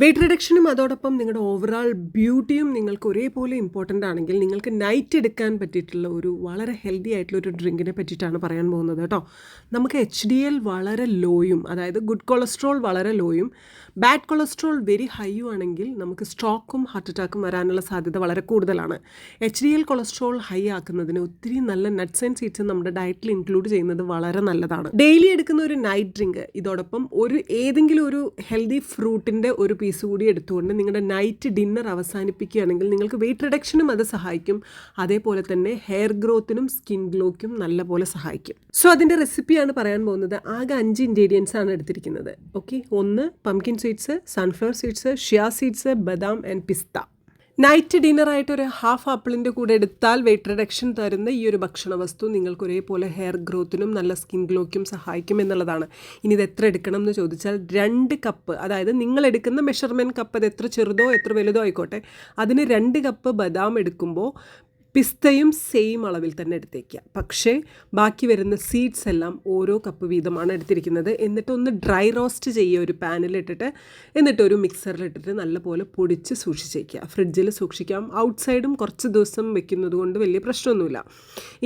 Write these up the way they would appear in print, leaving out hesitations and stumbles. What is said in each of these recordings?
Weight റിഡക്ഷനും അതോടൊപ്പം നിങ്ങളുടെ overall ബ്യൂട്ടിയും നിങ്ങൾക്ക് ഒരേപോലെ ഇമ്പോർട്ടൻ്റ് ആണെങ്കിൽ നിങ്ങൾക്ക് നൈറ്റ് എടുക്കാൻ പറ്റിയിട്ടുള്ള ഒരു വളരെ ഹെൽത്തി ആയിട്ടുള്ള ഒരു ഡ്രിങ്കിനെ പറ്റിയിട്ടാണ് പറയാൻ പോകുന്നത് കേട്ടോ. നമുക്ക് HDL വളരെ ലോയും, അതായത് ഗുഡ് കൊളസ്ട്രോൾ വളരെ ലോയും ബാഡ് കൊളസ്ട്രോൾ വെരി ഹൈയും ആണെങ്കിൽ നമുക്ക് സ്ട്രോക്കും ഹാർട്ട് അറ്റാക്കും വരാനുള്ള സാധ്യത വളരെ കൂടുതലാണ്. HDL കൊളസ്ട്രോൾ ഹൈ ആക്കുന്നതിന് ഒത്തിരി നല്ല നട്ട്സ് ആൻഡ് സീഡ്സ് നമ്മുടെ ഡയറ്റിൽ ഇൻക്ലൂഡ് ചെയ്യുന്നത് വളരെ നല്ലതാണ്. ഡെയിലി എടുക്കുന്ന ഒരു നൈറ്റ് ഡ്രിങ്ക് ഇതോടൊപ്പം ഏതെങ്കിലും ഒരു ഹെൽത്തി ഫ്രൂട്ടിൻ്റെ ഒരു പീസ് കൂടി എടുത്തുകൊണ്ട് നിങ്ങളുടെ നൈറ്റ് ഡിന്നർ അവസാനിപ്പിക്കുകയാണെങ്കിൽ നിങ്ങൾക്ക് വെയ്റ്റ് റിഡക്ഷനും അത് സഹായിക്കും, അതേപോലെ തന്നെ ഹെയർ ഗ്രോത്തിനും സ്കിൻ ഗ്ലോയ്ക്കും നല്ലപോലെ സഹായിക്കും. സോ അതിൻ്റെ റെസിപ്പിയാണ് പറയാൻ പോകുന്നത്. ആകെ 5 ഇൻഗ്രീഡിയൻസ് ആണ് എടുത്തിരിക്കുന്നത്. Okay, 1 pumpkin seeds, sunflower seeds, ഷിയ സീഡ്സ്, ബദാം ആൻഡ് പിസ്ത. നൈറ്റ് ഡിന്നറായിട്ട് ഒരു ഹാഫ് ആപ്പിളിൻ്റെ കൂടെ എടുത്താൽ വെയ്റ്റ് റിഡക്ഷൻ തരുന്ന ഈ ഒരു ഭക്ഷണ വസ്തു നിങ്ങൾക്ക് ഒരേപോലെ ഹെയർ ഗ്രോത്തിനും നല്ല സ്കിൻ ഗ്ലോയ്ക്കും സഹായിക്കും എന്നുള്ളതാണ്. ഇനി ഇത് എത്ര എടുക്കണം എന്ന് ചോദിച്ചാൽ 2 കപ്പ്, അതായത് നിങ്ങൾ എടുക്കുന്ന മെഷർമെൻറ്റ് കപ്പ് അത് എത്ര ചെറുതോ എത്ര വലുതോ ആയിക്കോട്ടെ, അതിന് 2 കപ്പ് ബദാം എടുക്കുമ്പോൾ പിസ്തയും സെയിം അളവിൽ തന്നെ എടുത്തേക്കുക. പക്ഷേ ബാക്കി വരുന്ന സീഡ്സ് എല്ലാം ഓരോ കപ്പ് വീതമാണ് എടുത്തിരിക്കുന്നത്. എന്നിട്ടൊന്ന് ഡ്രൈ റോസ്റ്റ് ചെയ്യുക ഒരു പാനിലിട്ടിട്ട്, എന്നിട്ട് ഒരു മിക്സറിലിട്ടിട്ട് നല്ലപോലെ പൊടിച്ച് സൂക്ഷിച്ചേക്കുക. ഫ്രിഡ്ജിൽ സൂക്ഷിക്കാം. ഔട്ട്സൈഡും കുറച്ച് ദിവസം വെക്കുന്നത് കൊണ്ട് വലിയ പ്രശ്നമൊന്നുമില്ല.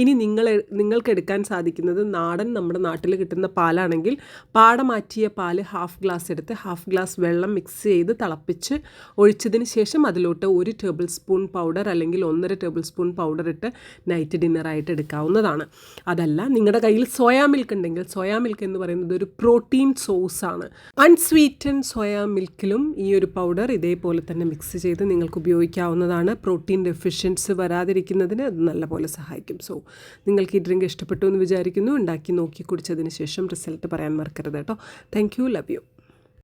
ഇനി നിങ്ങൾക്ക് എടുക്കാൻ സാധിക്കുന്നത് നമ്മുടെ നാട്ടിൽ കിട്ടുന്ന പാലാണെങ്കിൽ പാട മാറ്റിയ പാല് ഹാഫ് ഗ്ലാസ് എടുത്ത് ഹാഫ് ഗ്ലാസ് വെള്ളം മിക്സ് ചെയ്ത് തിളപ്പിച്ച് ഒഴിച്ചതിന് ശേഷം അതിലോട്ട് 1 ടേബിൾ സ്പൂൺ പൗഡർ അല്ലെങ്കിൽ 1.5 ടേബിൾ സ്പൂൺ പൗഡർ ഇട്ട് നൈറ്റ് ഡിന്നറായിട്ട് എടുക്കാവുന്നതാണ്. അതല്ല നിങ്ങളുടെ കയ്യിൽ സോയാ മിൽക്ക് ഉണ്ടെങ്കിൽ, സോയാ മിൽക്ക് എന്ന് പറയുന്നത് ഒരു പ്രോട്ടീൻ സോഴ്സാണ്. അൺസ്വീറ്റൻ സോയാ മിൽക്കിലും ഈ ഒരു പൗഡർ ഇതേപോലെ തന്നെ മിക്സ് ചെയ്ത് നിങ്ങൾക്ക് ഉപയോഗിക്കാവുന്നതാണ്. പ്രോട്ടീൻ ഡെഫിഷ്യൻസി വരാതിരിക്കുന്നതിന് അത് നല്ലപോലെ സഹായിക്കും. സോ നിങ്ങൾക്ക് ഈ ഡ്രിങ്ക് ഇഷ്ടപ്പെട്ടു എന്ന് വിചാരിക്കുന്നു. ഉണ്ടാക്കി നോക്കി കുടിച്ചതിന് ശേഷം റിസൾട്ട് പറയാൻ മറക്കരുത് കേട്ടോ. Thank you, love you.